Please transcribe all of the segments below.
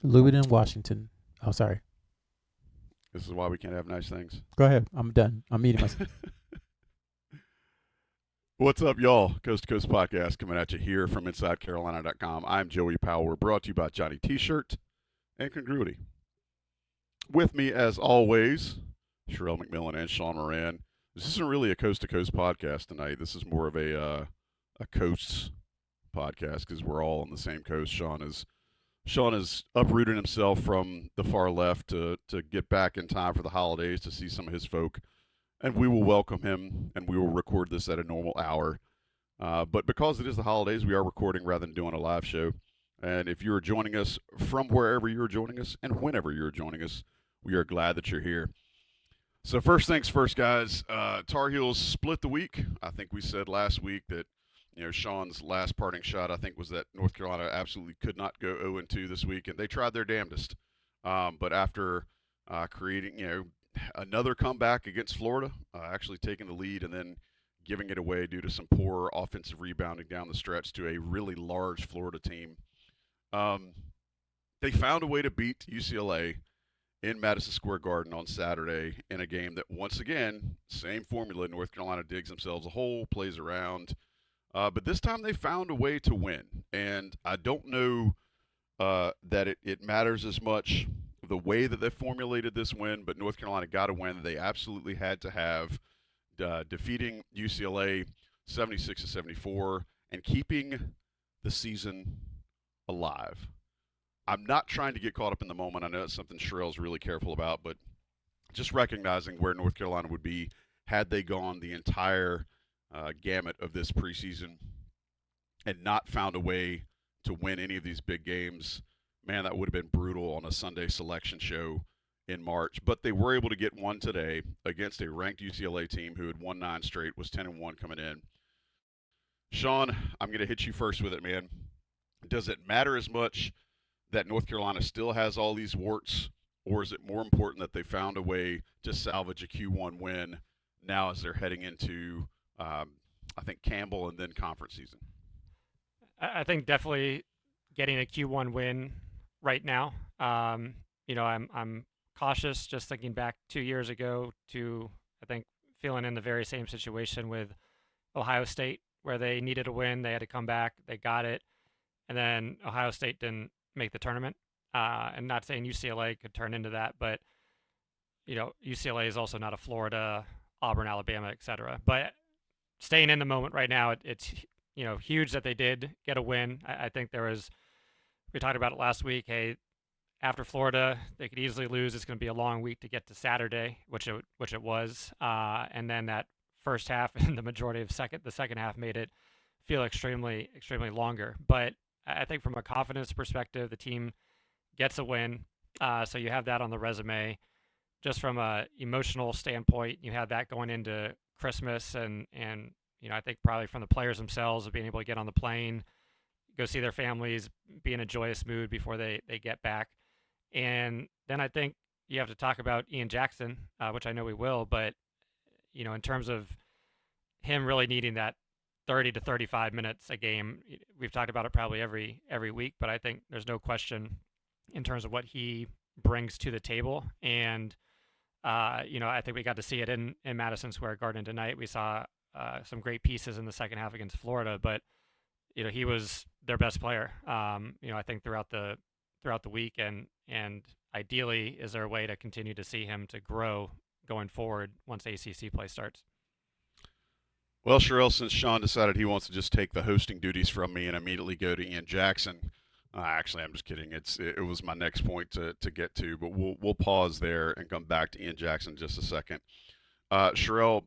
Leeuwarden, Washington. Oh, sorry. This is why we can't have nice things. Go ahead. I'm done. I'm eating myself. What's up, y'all? Coast to Coast Podcast coming at you here from InsideCarolina.com. I'm Joey Powell. We're brought to you by Johnny T-Shirt and Congruity. With me, as always, Sherrell, McMillan, and Sean Moran. This isn't really a Coast to Coast podcast tonight. This is more of a coasts podcast because we're all on the same coast. Sean has uprooted himself from the far left to get back in time for the holidays to see some of his folk, and we will welcome him, and we will record this at a normal hour. But because it is the holidays, we are recording rather than doing a live show. And if you're joining us from wherever you're joining us and whenever you're joining us, we are glad that you're here. So first things first, guys. Tar Heels split the week. I think we said last week that Sean's last parting shot, I think, was that North Carolina absolutely could not go 0-2 this week, and they tried their damnedest. But after creating, another comeback against Florida, actually taking the lead and then giving it away due to some poor offensive rebounding down the stretch to a really large Florida team, they found a way to beat UCLA in Madison Square Garden on Saturday in a game that, once again, same formula. North Carolina digs themselves a hole, plays around. But this time they found a way to win. And I don't know that it matters as much the way that they formulated this win, but North Carolina got a win that they absolutely had to have, defeating UCLA 76-74 and keeping the season alive. I'm not trying to get caught up in the moment. I know that's something Sherrell's really careful about, but just recognizing where North Carolina would be had they gone the entire gamut of this preseason and not found a way to win any of these big games, man, that would have been brutal on a Sunday selection show in March. But they were able to get one today against a ranked UCLA team who had won 9 straight, was 10-1 coming in. Sean, I'm going to hit you first with it, man. Does it matter as much that North Carolina still has all these warts, or is it more important that they found a way to salvage a Q1 win now as they're heading into, I think, Campbell and then conference season? I think definitely getting a Q1 win right now. I'm cautious just thinking back 2 years ago to, I think, feeling in the very same situation with Ohio State where they needed a win. They had to come back. They got it. And then Ohio State didn't make the tournament. And not saying UCLA could turn into that, but, UCLA is also not a Florida, Auburn, Alabama, et cetera. But staying in the moment right now, it's huge that they did get a win. I think we talked about it last week. Hey, after Florida, they could easily lose. It's going to be a long week to get to Saturday, which it was. And then that first half and the majority of the second half made it feel extremely, extremely longer. But I think from a confidence perspective, the team gets a win. So you have that on the resume. Just from a emotional standpoint, you have that going into Christmas and I think probably from the players themselves of being able to get on the plane, go see their families, be in a joyous mood before they get back. And then I think you have to talk about Ian Jackson, which I know we will, but, in terms of him really needing that 30 to 35 minutes a game, we've talked about it probably every week, but I think there's no question in terms of what he brings to the table. And, I think we got to see it in Madison Square Garden tonight. We saw some great pieces in the second half against Florida, but he was their best player. I think throughout the week, and ideally, is there a way to continue to see him to grow going forward once ACC play starts? Well, Sherrell, since Sean decided he wants to just take the hosting duties from me and immediately go to Ian Jackson, actually, I'm just kidding. It was my next point to get to, but we'll pause there and come back to Ian Jackson in just a second. Sherrell,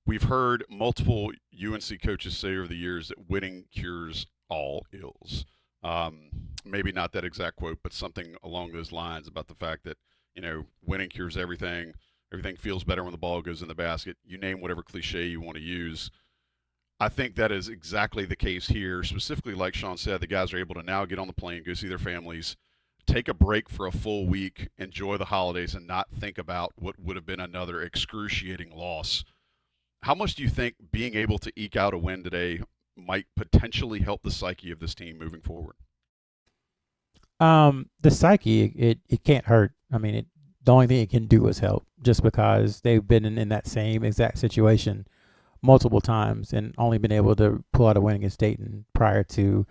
we've heard multiple UNC coaches say over the years that winning cures all ills. Maybe not that exact quote, but something along those lines about the fact that, winning cures everything. Everything feels better when the ball goes in the basket. You name whatever cliche you want to use. I think that is exactly the case here. Specifically, like Sean said, the guys are able to now get on the plane, go see their families, take a break for a full week, enjoy the holidays, and not think about what would have been another excruciating loss. How much do you think being able to eke out a win today might potentially help the psyche of this team moving forward? The psyche, it can't hurt. I mean, the only thing it can do is help, just because they've been in that same exact situation multiple times and only been able to pull out a win against Dayton prior to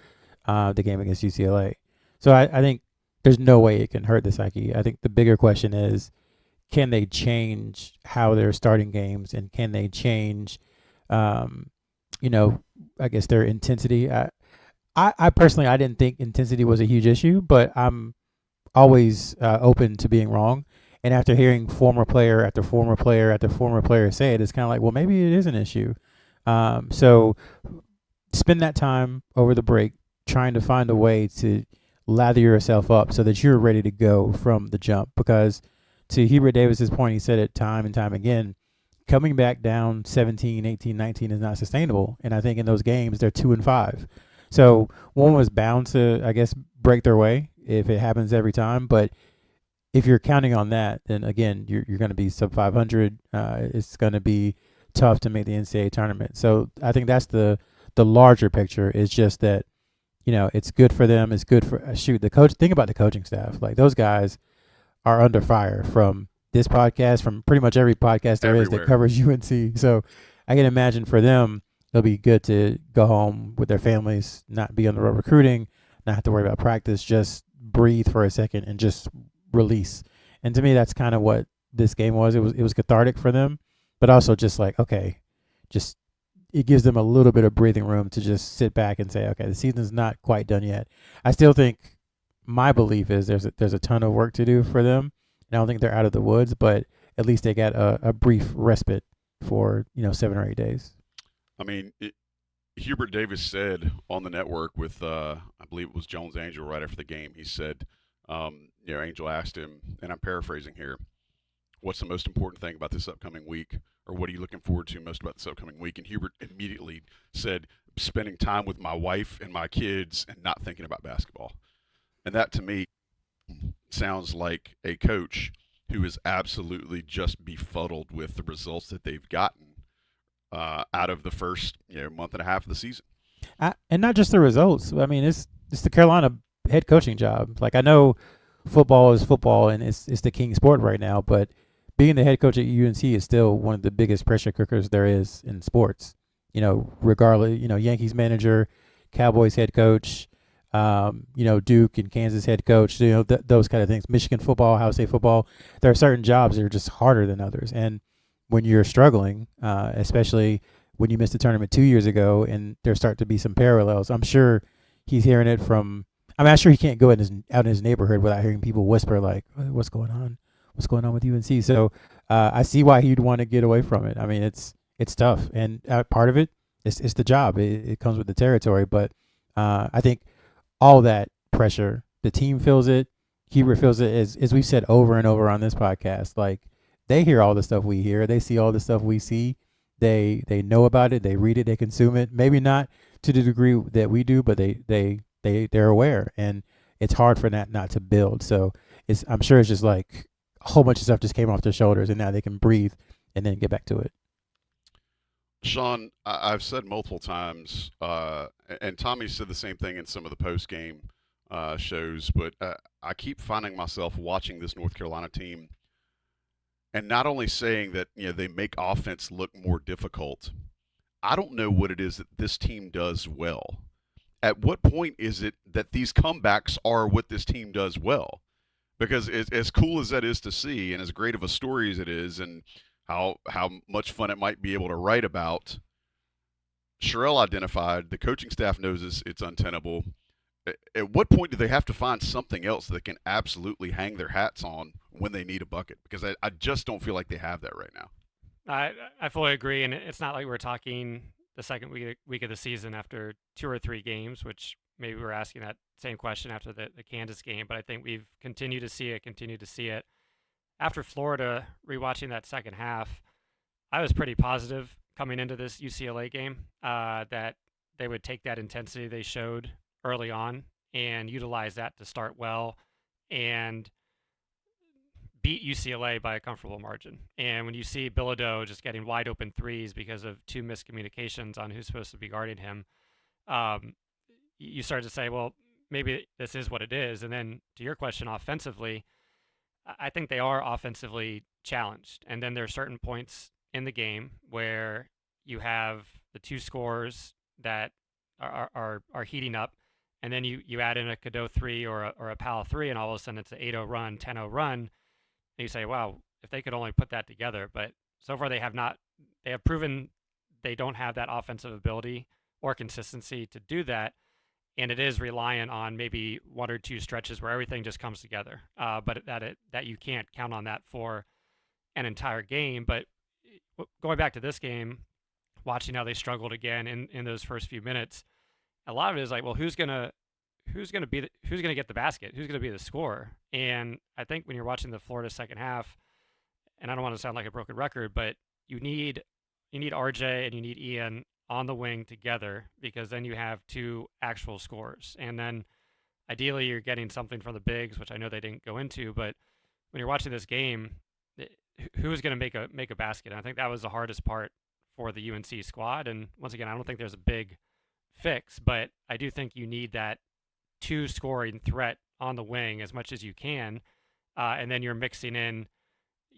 the game against UCLA. So I think there's no way it can hurt the psyche. I think the bigger question is, can they change how they're starting games, and can they change, um, you know, I guess their intensity. I personally, I didn't think intensity was a huge issue, but I'm always open to being wrong. And after hearing former player after former player after former player say it, it's kind of like, well, maybe it is an issue. So spend that time over the break trying to find a way to lather yourself up so that you're ready to go from the jump. Because to Hubert Davis's point, he said it time and time again, coming back down 17, 18, 19 is not sustainable. And I think in those games, they're 2-5. So one was bound to, I guess, break their way if it happens every time. But if you're counting on that, then again, you're going to be sub 500. It's going to be tough to make the NCAA tournament. So I think that's the larger picture. Is just that, it's good for them. It's good for the coach. Think about the coaching staff. Like, those guys are under fire from this podcast, from pretty much every podcast there is that Everywhere. covers UNC. So I can imagine for them, it'll be good to go home with their families, not be on the road recruiting, not have to worry about practice, just breathe for a second and just release. And to me, that's kind of what this game was. It was cathartic for them, but also just like, okay, just it gives them a little bit of breathing room to just sit back and say, okay, the season's not quite done yet. I still think my belief is there's a ton of work to do for them. And I don't think they're out of the woods, but at least they got a brief respite for 7 or 8 days. I mean, Hubert Davis said on the network with, I believe it was Jones Angel right after the game, he said, Angel asked him, and I'm paraphrasing here, what's the most important thing about this upcoming week? Or what are you looking forward to most about this upcoming week? And Hubert immediately said, spending time with my wife and my kids and not thinking about basketball. And that to me sounds like a coach who is absolutely just befuddled with the results that they've gotten out of the first month and a half of the season. And not just the results. I mean, it's the Carolina head coaching job. Like, I know football is football and it's the king sport right now, but being the head coach at UNC is still one of the biggest pressure cookers there is in sports. Regardless, Yankees manager, Cowboys head coach, Duke and Kansas head coach, those kind of things. Michigan football, Ohio State football. There are certain jobs that are just harder than others. And when you're struggling, especially when you missed the tournament 2 years ago, and there start to be some parallels. I'm sure he's hearing it from. I'm not sure he can't go out in his neighborhood without hearing people whisper like, "What's going on? What's going on with UNC?" So I see why he'd want to get away from it. I mean, it's tough, and part of it is the job. It comes with the territory, but I think all that pressure, the team feels it. Hubert feels it, as we've said over and over on this podcast. Like, they hear all the stuff we hear. They see all the stuff we see. They know about it. They read it. They consume it. Maybe not to the degree that we do, but they're aware, and it's hard for that not to build. So I'm sure it's just like a whole bunch of stuff just came off their shoulders, and now they can breathe and then get back to it. Sean, I've said multiple times, and Tommy said the same thing in some of the post game shows, but I keep finding myself watching this North Carolina team and not only saying that they make offense look more difficult. I don't know what it is that this team does well. At what point is it that these comebacks are what this team does well? Because as cool as that is to see, and as great of a story as it is, and how much fun it might be able to write about, Sherrell identified, the coaching staff knows it's untenable. At what point do they have to find something else that can absolutely hang their hats on when they need a bucket? Because I just don't feel like they have that right now. I fully agree, and it's not like we're talking the second week of the season after 2 or 3 games, which maybe we're asking that same question after the Kansas game, but I think we've continued to see it. After Florida, rewatching that second half, I was pretty positive coming into this UCLA game that they would take that intensity they showed early on and utilize that to start well and beat UCLA by a comfortable margin. And when you see Bilodeau just getting wide open threes because of 2 miscommunications on who's supposed to be guarding him, you start to say, well, maybe this is what it is. And then to your question, offensively, I think they are offensively challenged. And then there are certain points in the game where you have the two scores that are heating up, and then you add in a Cadeau 3 or a Powell 3, and all of a sudden it's an 8-0 run, 10-0 run, and you say, wow, if they could only put that together. But so far they have not. They have proven they don't have that offensive ability or consistency to do that, and it is reliant on maybe one or two stretches where everything just comes together. But that you can't count on that for an entire game. But going back to this game, watching how they struggled again in those first few minutes, a lot of it is like, well, who's gonna get the basket? Who's gonna be the scorer? And I think when you're watching the Florida second half, and I don't want to sound like a broken record, but you need RJ and you need Ian on the wing together, because then you have two actual scorers. And then ideally you're getting something from the bigs, which I know they didn't go into, but when you're watching this game, who's going to make a basket? And I think that was the hardest part for the UNC squad. And once again, I don't think there's a big fix, but I do think you need that two scoring threat on the wing as much as you can. And then you're mixing in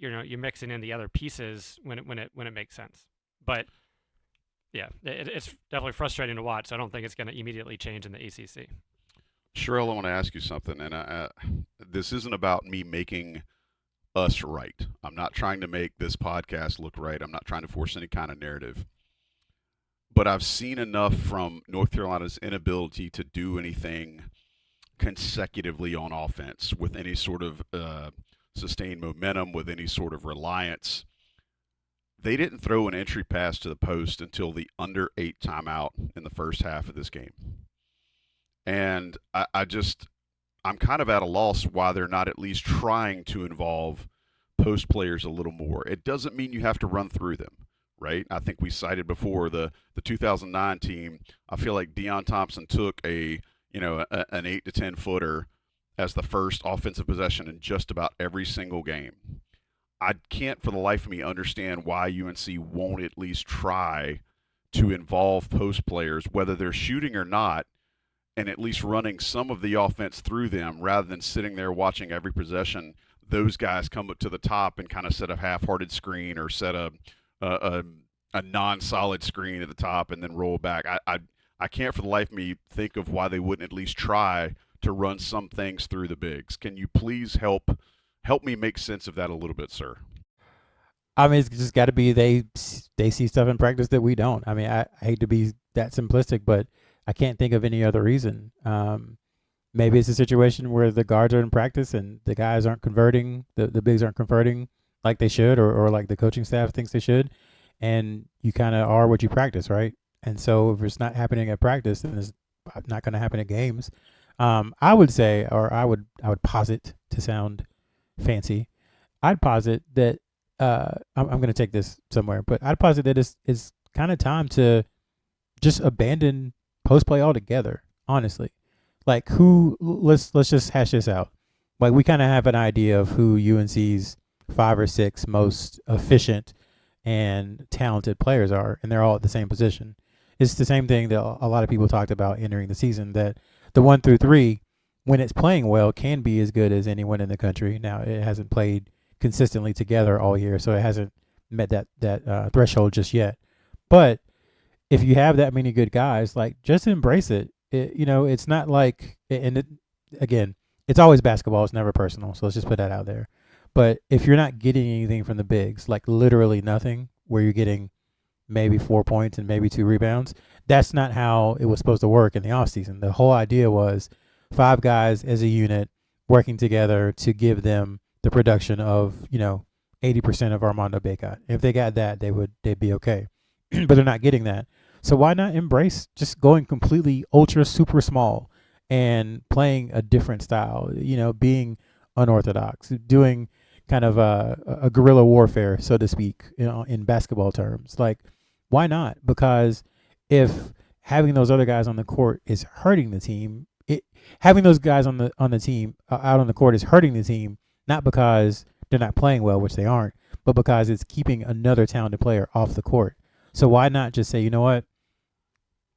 the other pieces when it makes sense. But yeah, it's definitely frustrating to watch. So I don't think it's going to immediately change in the ACC. Sherrell, I want to ask you something, and this isn't about me making us right. I'm not trying to make this podcast look right. I'm not trying to force any kind of narrative. But I've seen enough from North Carolina's inability to do anything consecutively on offense with any sort of sustained momentum, with any sort of reliance. They didn't throw an entry pass to the post until the under 8 timeout in the first half of this game. And I'm kind of at a loss why they're not at least trying to involve post players a little more. It doesn't mean you have to run through them, right? I think we cited before the 2009 team. I feel like Deion Thompson took an 8 to 10 footer as the first offensive possession in just about every single game. I can't for the life of me understand why UNC won't at least try to involve post players, whether they're shooting or not, and at least running some of the offense through them rather than sitting there watching every possession those guys come up to the top and kind of set a half-hearted screen or set a non-solid screen at the top and then roll back. I can't for the life of me think of why they wouldn't at least try to run some things through the bigs. Can you please help me make sense of that a little bit, sir? I mean, it's just got to be they see stuff in practice that we don't. I mean, I hate to be that simplistic, but I can't think of any other reason. Maybe it's a situation where the guards are in practice and the guys aren't converting, the bigs aren't converting like they should, or like the coaching staff thinks they should, and you kind of are what you practice, right? And so if it's not happening at practice, then it's not going to happen at games. I would say, or I would posit, to sound fancy, I'd posit that I'm going to take this somewhere, but I'd posit that it's kind of time to just abandon post play altogether. Honestly, like let's just hash this out. Like, we kind of have an idea of who UNC's 5 or 6 most efficient and talented players are, and they're all at the same position. It's the same thing that a lot of people talked about entering the season, that the 1 through 3, when it's playing well, can be as good as anyone in the country. Now, it hasn't played consistently together all year, so it hasn't met that threshold just yet. But if you have that many good guys, like, just embrace it. It's not like, again, it's always basketball. It's never personal. So let's just put that out there. But if you're not getting anything from the bigs, like literally nothing, where you're getting maybe 4 points and maybe 2 rebounds, that's not how it was supposed to work in the offseason. The whole idea was 5 guys as a unit working together to give them the production of, 80% of Armando Bacot. If they got that, they'd be okay. But they're not getting that. So why not embrace just going completely ultra super small and playing a different style, being unorthodox, doing kind of a guerrilla warfare, so to speak, in basketball terms. Like, why not? Because if having those other guys on the court is hurting the team, having those guys on the team out on the court is hurting the team, not because they're not playing well, which they aren't, but because it's keeping another talented player off the court. So why not just say, you know what?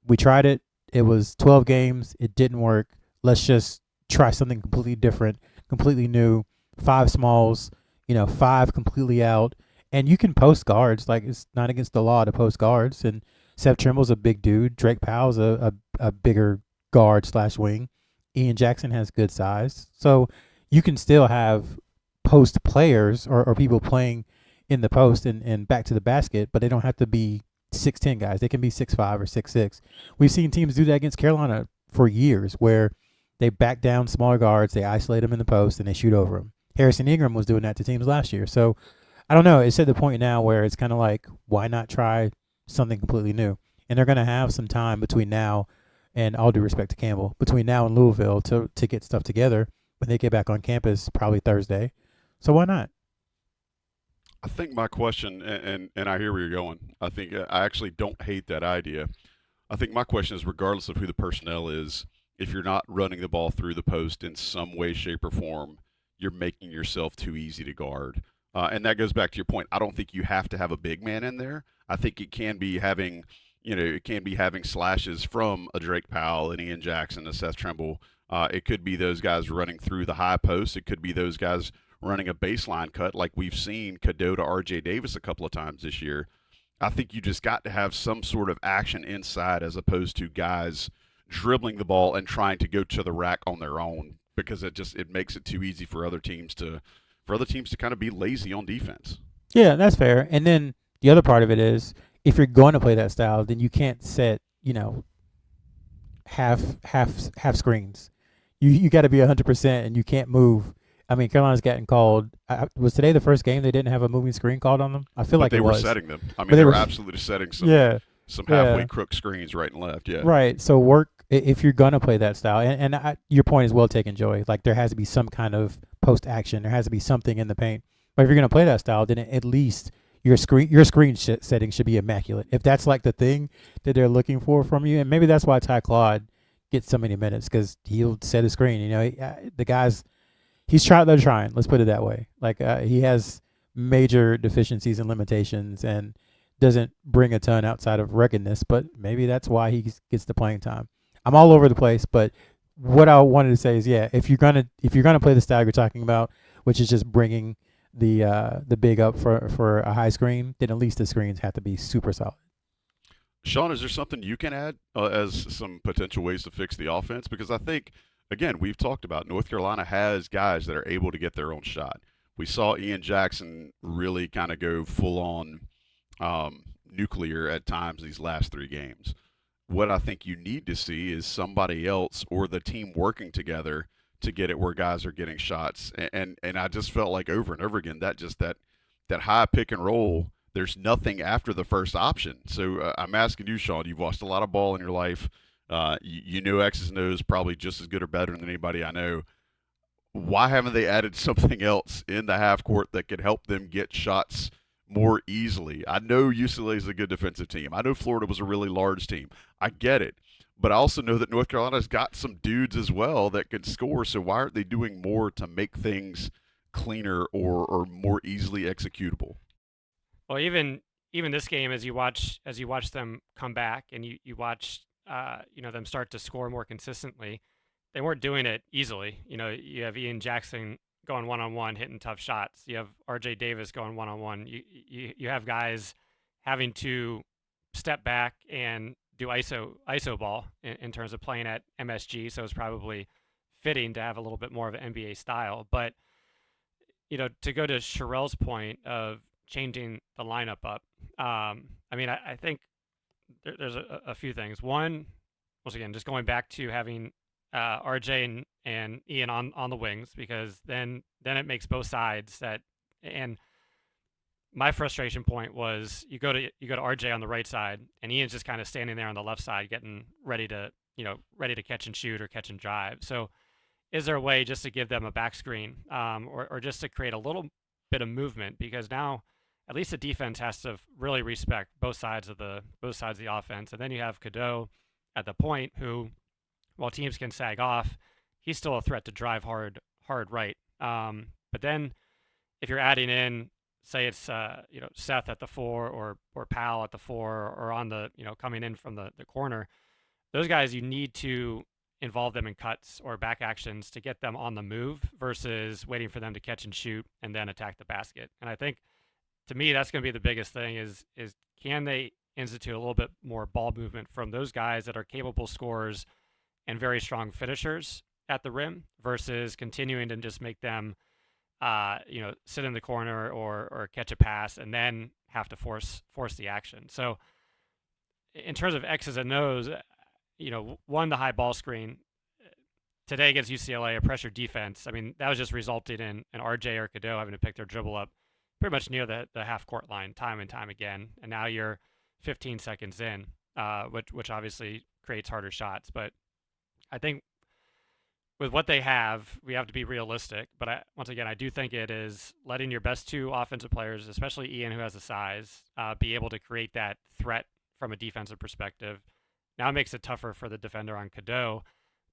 We tried it. It was 12 games. It didn't work. let's just try something completely different, completely new. 5 smalls, 5 completely out, and you can post guards. Like it's not against the law to post guards. And Seth Trimble's a big dude. Drake Powell's a bigger guard slash wing. Ian Jackson has good size, so you can still have post players or people playing in the post and back to the basket, but they don't have to be 6'10" guys. They can be 6'5" or 6'6". We've seen teams do that against Carolina for years, where they back down smaller guards, they isolate them in the post, and they shoot over them. Harrison Ingram was doing that to teams last year. So I don't know. It's at the point now where it's kind of like, why not try something completely new? And they're going to have some time between now and, all due respect to Campbell, between now and Louisville to get stuff together when they get back on campus, probably Thursday. So why not? I think my question, and I hear where you're going. I think I actually don't hate that idea. I think my question is, regardless of who the personnel is, if you're not running the ball through the post in some way, shape, or form, you're making yourself too easy to guard. And that goes back to your point. I don't think you have to have a big man in there. I think it can be having, it can be having slashes from a Drake Powell, an Ian Jackson, a Seth Trimble. It could be those guys running through the high post. It could be those guys running a baseline cut like we've seen Cadeau to R.J. Davis a couple of times this year. I think you just got to have some sort of action inside as opposed to guys dribbling the ball and trying to go to the rack on their own, because it makes it too easy for other teams to kind of be lazy on defense. Yeah, that's fair. And then the other part of it is, if you're going to play that style, then you can't set, half screens. You got to be 100%, and you can't move. I mean, Carolina's gotten called. Was today the first game they didn't have a moving screen called on them? I feel But like they it were was. setting them. I mean, But they they were were, absolutely setting yeah, some halfway yeah, crook screens right and left. Yeah. right. So if you're gonna play that style, and your point is well taken, Joey. Like there has to be some kind of post action. There has to be something in the paint. But if you're gonna play that style, then at least your screen setting should be immaculate. If that's like the thing that they're looking for from you, and maybe that's why Ty Claude gets so many minutes, because he'll set a screen. The guys, they're trying. Let's put it that way. Like he has major deficiencies and limitations, and doesn't bring a ton outside of ruggedness. But maybe that's why he gets the playing time. I'm all over the place, but what I wanted to say is, yeah, if you're gonna play the style you're talking about, which is just bringing the big up for a high screen, then at least the screens have to be super solid. Sean, is there something you can add as some potential ways to fix the offense? Because I think, again, we've talked about North Carolina has guys that are able to get their own shot. We saw Ian Jackson really kind of go full on nuclear at times these last 3 games. What I think you need to see is somebody else or the team working together to get it where guys are getting shots. And I just felt like over and over again that high pick and roll, there's nothing after the first option. So I'm asking you, Sean, you've watched a lot of ball in your life. You know X's and O's probably just as good or better than anybody I know. Why haven't they added something else in the half court that could help them get shots more easily? I know UCLA is a good defensive team. I know Florida was a really large team. I get it. But I also know that North Carolina's got some dudes as well that can score. So why aren't they doing more to make things cleaner or more easily executable? Well, even this game, as you watch them come back and you watch them start to score more consistently, they weren't doing it easily. You have Ian Jackson going one on one, hitting tough shots. You have R.J. Davis going one on one. You have guys having to step back and do ISO ball in terms of playing at MSG. So it's probably fitting to have a little bit more of an NBA style. But to go to Sherrell's point of changing the lineup up, I think there's a few things. One, once again, just going back to having RJ and Ian on the wings, because then it makes both sides that. And my frustration point was you go to RJ on the right side, and Ian's just kind of standing there on the left side, getting ready to catch and shoot or catch and drive. So, is there a way just to give them a back screen, or just to create a little bit of movement? Because now, at least the defense has to really respect both sides of the offense, and then you have Cadeau at the point, who, while teams can sag off, he's still a threat to drive hard right. But then if you're adding in, say it's Seth at the 4 or Powell at the 4, or on the coming in from the corner, those guys you need to involve them in cuts or back actions to get them on the move versus waiting for them to catch and shoot and then attack the basket. And I think to me that's going to be the biggest thing is can they institute a little bit more ball movement from those guys that are capable scorers and very strong finishers at the rim versus continuing to just make them sit in the corner or catch a pass and then have to force the action. So in terms of X's and O's, one, the high ball screen today against UCLA, a pressure defense. I mean, that was just resulted in an RJ or Cadeau having to pick their dribble up pretty much near the half court line time and time again. And now you're 15 seconds in, which obviously creates harder shots. But I think with what they have, we have to be realistic. But once again, I do think it is letting your best two offensive players, especially Ian, who has the size, be able to create that threat from a defensive perspective. Now it makes it tougher for the defender on Cadeau,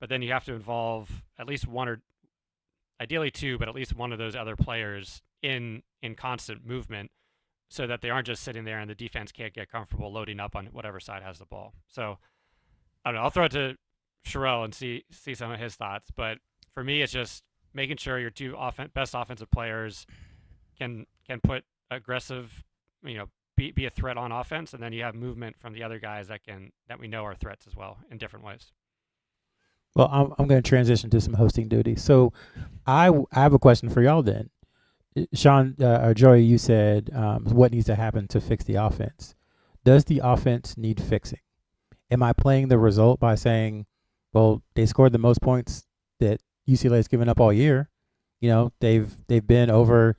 but then you have to involve at least one or ideally two, but at least one of those other players in constant movement so that they aren't just sitting there and the defense can't get comfortable loading up on whatever side has the ball. So I don't know. I'll throw it to Sherrell and see some of his thoughts. But for me, it's just making sure your two best offensive players can put aggressive, be a threat on offense, and then you have movement from the other guys that we know are threats as well in different ways. Well, I'm going to transition to some hosting duties. So I have a question for y'all then. Sean or Joey, you said what needs to happen to fix the offense. Does the offense need fixing? Am I playing the result by saying, well, they scored the most points that UCLA has given up all year. They've been over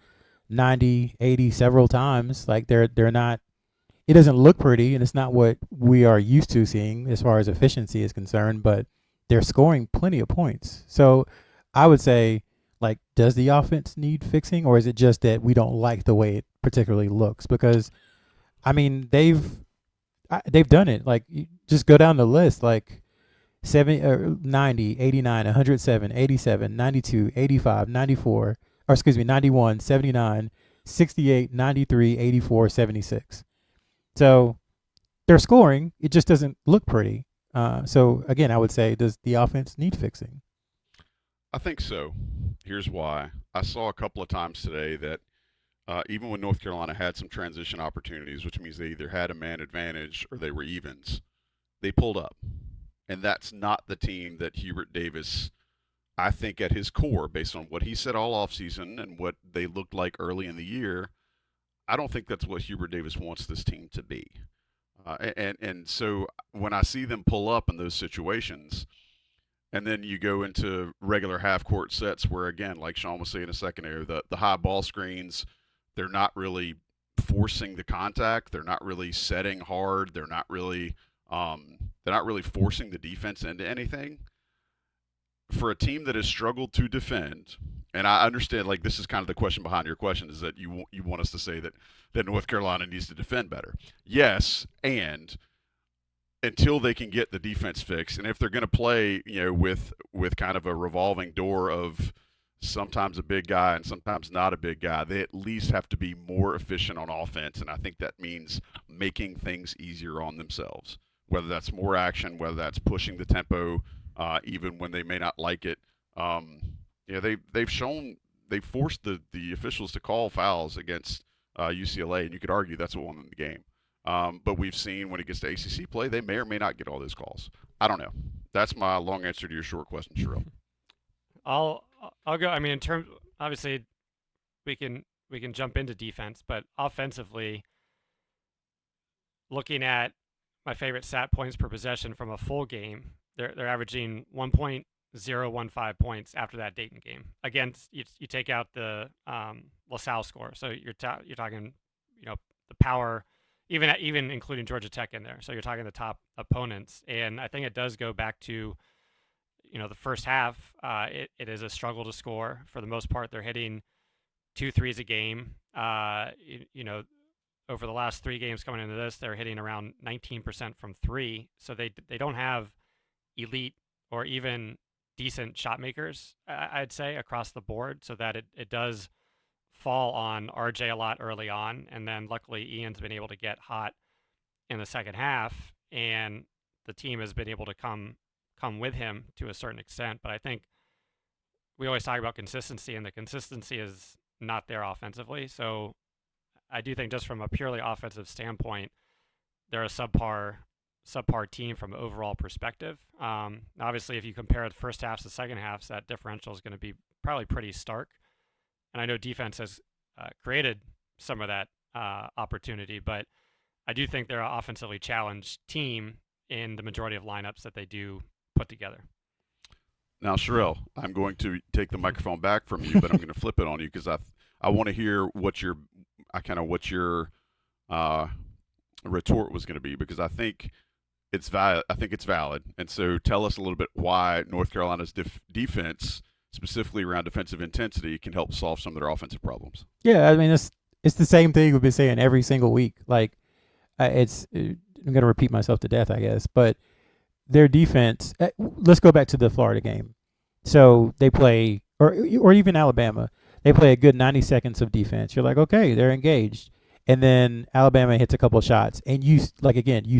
90, 80 several times. Like they're not. It doesn't look pretty, and it's not what we are used to seeing as far as efficiency is concerned. But they're scoring plenty of points. So I would say, like, does the offense need fixing, or is it just that we don't like the way it particularly looks? Because, I mean, they've done it. Like, you just go down the list, like 90, 89, 107, 87, 92, 85, 94, or excuse me, 91, 79, 68, 93, 84, 76. So they're scoring. It just doesn't look pretty. So, again, I would say, does the offense need fixing? I think so. Here's why. I saw a couple of times today that even when North Carolina had some transition opportunities, which means they either had a man advantage or they were evens, they pulled up. And that's not the team that Hubert Davis, I think at his core, based on what he said all offseason and what they looked like early in the year, I don't think that's what Hubert Davis wants this team to be. And so when I see them pull up in those situations, and then you go into regular half-court sets where, again, like Sean was saying a second ago, the high ball screens, they're not really forcing the contact. They're not really setting hard. They're not really forcing the defense into anything. For a team that has struggled to defend, and I understand, like, this is kind of the question behind your question, is that you want us to say that North Carolina needs to defend better. Yes, and until they can get the defense fixed, and if they're going to play, with kind of a revolving door of sometimes a big guy and sometimes not a big guy, they at least have to be more efficient on offense, and I think that means making things easier on themselves, whether that's more action, whether that's pushing the tempo, even when they may not like it. They've forced the officials to call fouls against UCLA, and you could argue that's what won them the game. But we've seen when it gets to ACC play, they may or may not get all those calls. I don't know. That's my long answer to your short question, Sherrell. I'll go. I mean, in terms, obviously, we can jump into defense, but offensively, looking at my favorite stat points per possession from a full game, they're averaging 1.015 points after that Dayton game. Again, you take out the LaSalle score, so you're talking, the power. Even including Georgia Tech in there. So you're talking the top opponents. And I think it does go back to, the first half. It is a struggle to score. For the most part, they're hitting 2 threes a game. Over the last 3 games coming into this, they're hitting around 19% from 3. So they don't have elite or even decent shot makers, I'd say, across the board. So that it does fall on RJ a lot early on, and then luckily Ian's been able to get hot in the second half, and the team has been able to come come with him to a certain extent. But I think we always talk about consistency, and the consistency is not there offensively. So I do think just from a purely offensive standpoint, they're a subpar team from an overall perspective. Obviously, if you compare the first halves to second halves, that differential is going to be probably pretty stark. And I know defense has created some of that opportunity, but I do think they're an offensively challenged team in the majority of lineups that they do put together. Now, Sherrell, I'm going to take the microphone back from you, but I'm going to flip it on you because I want to hear what your retort was going to be, because I think it's valid. And so tell us a little bit why North Carolina's defense, specifically around defensive intensity, can help solve some of their offensive problems. Yeah, I mean, it's the same thing we've been saying every single week. Like, I'm going to repeat myself to death, I guess, but their defense, let's go back to the Florida game. So they play, or even Alabama, they play a good 90 seconds of defense. You're like, okay, they're engaged. And then Alabama hits a couple of shots, and you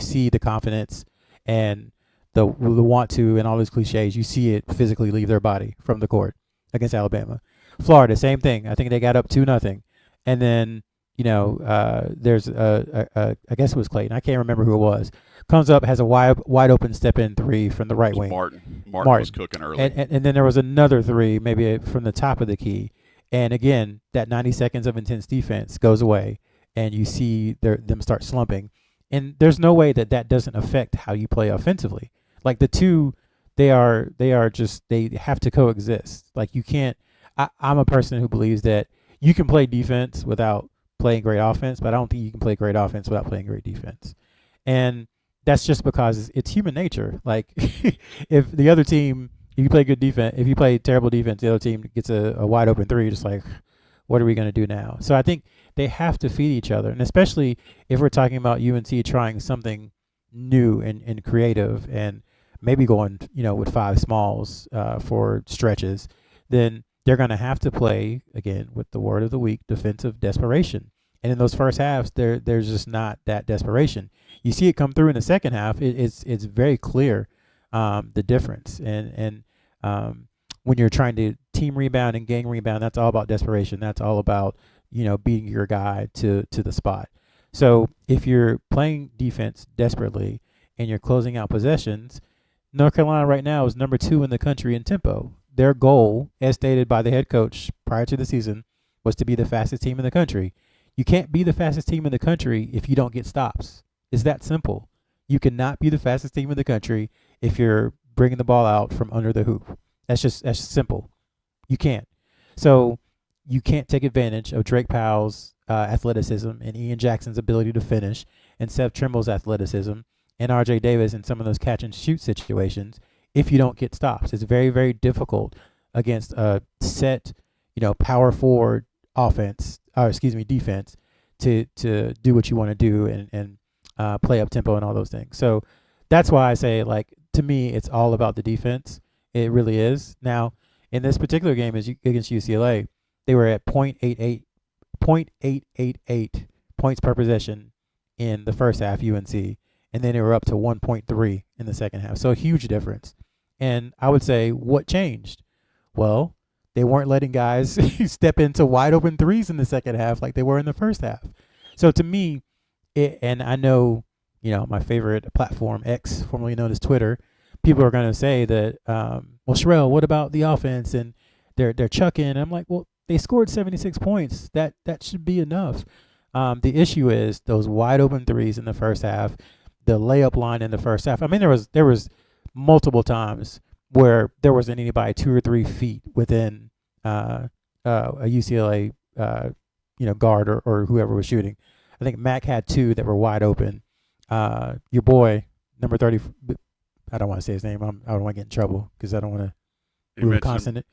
see the confidence and the want to and all those cliches. You see it physically leave their body from the court against Alabama. Florida, same thing. I think they got up 2-0, and then there's I guess it was Clayton. I can't remember who it was. Comes up, has a wide open step in three from the right wing. Martin was cooking early, and then there was another three, maybe from the top of the key. And again, that 90 seconds of intense defense goes away, and you see them start slumping. And there's no way that doesn't affect how you play offensively. Like the two, they have to coexist. Like you can't. I'm a person who believes that you can play defense without playing great offense, but I don't think you can play great offense without playing great defense. And that's just because it's human nature. Like if the other team, if you play good defense, if you play terrible defense, the other team gets a wide open three, you're just like, what are we going to do now? So I think they have to feed each other. And especially if we're talking about UNC trying something new and creative and maybe going, with five smalls for stretches, then they're going to have to play, again, with the word of the week, defensive desperation. And in those first halves, there's just not that desperation. You see it come through in the second half. It's very clear the difference. And when you're trying to team rebound and gang rebound, that's all about desperation. That's all about beating your guy to the spot. So if you're playing defense desperately and you're closing out possessions, North Carolina right now is number 2 in the country in tempo. Their goal, as stated by the head coach prior to the season, was to be the fastest team in the country. You can't be the fastest team in the country if you don't get stops. It's that simple. You cannot be the fastest team in the country if you're bringing the ball out from under the hoop. That's just simple. You can't. So you can't take advantage of Drake Powell's athleticism and Ian Jackson's ability to finish and Seth Trimble's athleticism and R.J. Davis in some of those catch and shoot situations if you don't get stops. It's very, very difficult against a set, power forward defense to do what you want to do and play up tempo and all those things. So that's why I say, to me, it's all about the defense. It really is. Now, in this particular game against UCLA, they were at 0.888 points per possession in the first half, UNC, and then they were up to 1.3 in the second half. So a huge difference. And I would say, what changed? Well, they weren't letting guys step into wide open threes in the second half like they were in the first half. So to me, and I know, my favorite platform, X, formerly known as Twitter, people are going to say that, well, Sherrell, what about the offense? And they're chucking. And I'm like, well, they scored 76 points. That should be enough. The issue is those wide open threes in the first half, the layup line in the first half. I mean, there was multiple times where there wasn't anybody 2 or 3 feet within a UCLA guard or whoever was shooting. I think Mac had 2 that were wide open. Your boy, number 30, I don't want to say his name. I don't want to get in trouble because I don't want to move a consonant.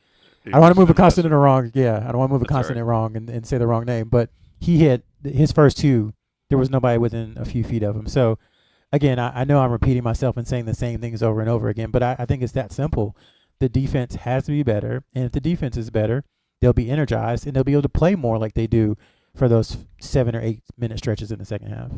I don't want to move a consonant wrong. Yeah, I don't want to move a consonant wrong and say the wrong name. But he hit his first 2. There was nobody within a few feet of him. So, again, I know I'm repeating myself and saying the same things over and over again, but I think it's that simple. The defense has to be better, and if the defense is better, they'll be energized, and they'll be able to play more like they do for those 7 or 8 minute stretches in the second half.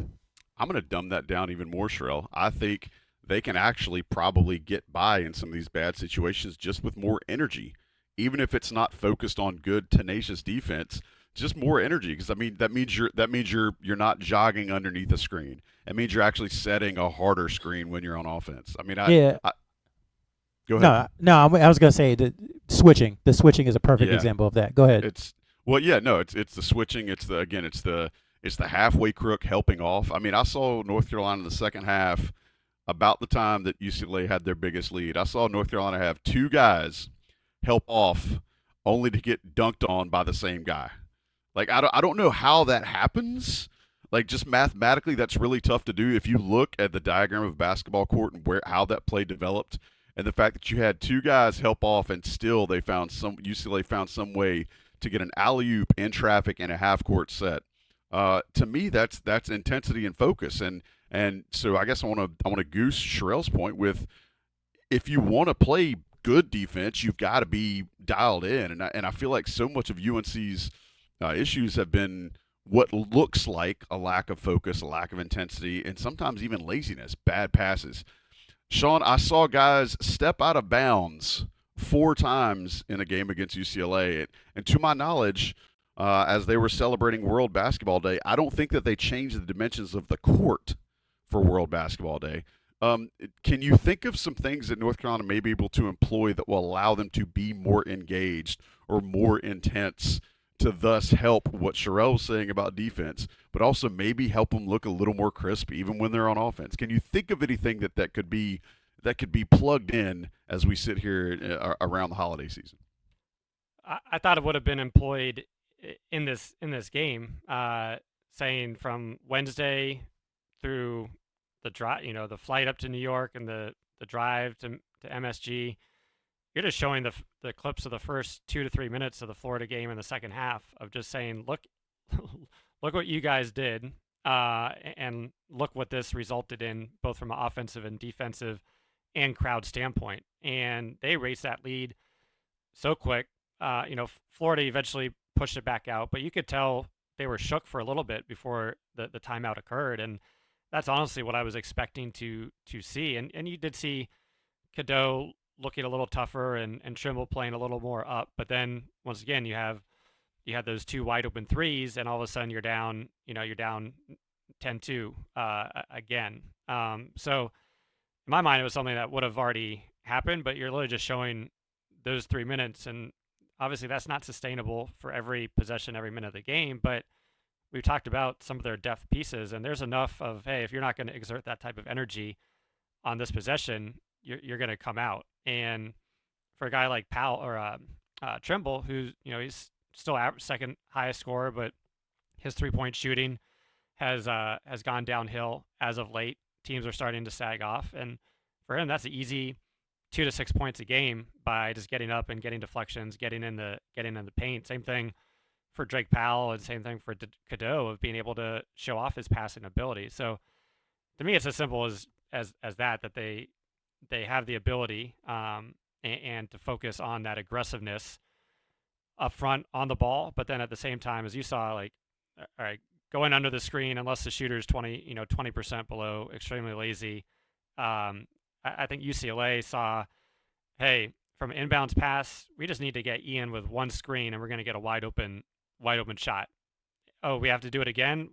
I'm going to dumb that down even more, Sherrell. I think they can actually probably get by in some of these bad situations just with more energy, even if it's not focused on good, tenacious defense. Just more energy, because I mean that means you're not jogging underneath a screen. It means you're actually setting a harder screen when you're on offense. I mean, Yeah. I go ahead. No. I was gonna say the switching. The switching is a perfect Yeah, example of that. Go ahead. it's well, yeah, no, it's the switching. It's the halfway crook helping off. I mean, I saw North Carolina in the second half about the time that UCLA had their biggest lead. I saw North Carolina have two guys help off only to get dunked on by the same guy. Like I don't know how that happens. Like just mathematically, that's really tough to do. If you look at the diagram of a basketball court and where how that play developed, and the fact that you had two guys help off, and still UCLA found some way to get an alley oop in traffic in a half court set. To me, that's intensity and focus, and so I guess I want to goose Sherrell's point with, if you want to play good defense, you've got to be dialed in. And I feel like so much of UNC's issues have been what looks like a lack of focus, a lack of intensity, and sometimes even laziness, bad passes. Sean, I saw guys step out of bounds 4 times in a game against UCLA. And to my knowledge, as they were celebrating World Basketball Day, I don't think that they changed the dimensions of the court for World Basketball Day. Can you think of some things that North Carolina may be able to employ that will allow them to be more engaged or more intense, to thus help what Sherrell was saying about defense, but also maybe help them look a little more crisp even when they're on offense? Can you think of anything that could be plugged in as we sit here around the holiday season? I thought it would have been employed in this game, saying from Wednesday through the drive, the flight up to New York and the drive to MSG. You're just showing the clips of the first 2 to 3 minutes of the Florida game in the second half of just saying, look, look what you guys did, and look what this resulted in, both from an offensive and defensive and crowd standpoint. And they raced that lead so quick. Florida eventually pushed it back out, but you could tell they were shook for a little bit before the timeout occurred. And that's honestly what I was expecting to see. And you did see Cadeau looking a little tougher, and Trimble playing a little more up. But then once again, you had those two wide open threes, and all of a sudden you're down 10-2 again. So in my mind, it was something that would have already happened, but you're literally just showing those 3 minutes. And obviously that's not sustainable for every possession, every minute of the game. But we've talked about some of their depth pieces, and there's enough of, hey, if you're not going to exert that type of energy on this possession, you're going to come out. And for a guy like Powell or Trimble, who's he's still second highest scorer, but his 3-point shooting has gone downhill as of late. Teams are starting to sag off, and for him, that's an easy 2 to 6 points a game by just getting up and getting deflections, getting in the paint. Same thing for Drake Powell, and same thing for Cadeau, of being able to show off his passing ability. So to me, it's as simple as that they have the ability and to focus on that aggressiveness up front on the ball, but then at the same time, as you saw, like, all right, going under the screen unless the shooter's 20% below, extremely lazy. I think UCLA saw, hey, from an inbounds pass, we just need to get Ian with one screen and we're going to get a wide open shot. Oh, we have to do it again?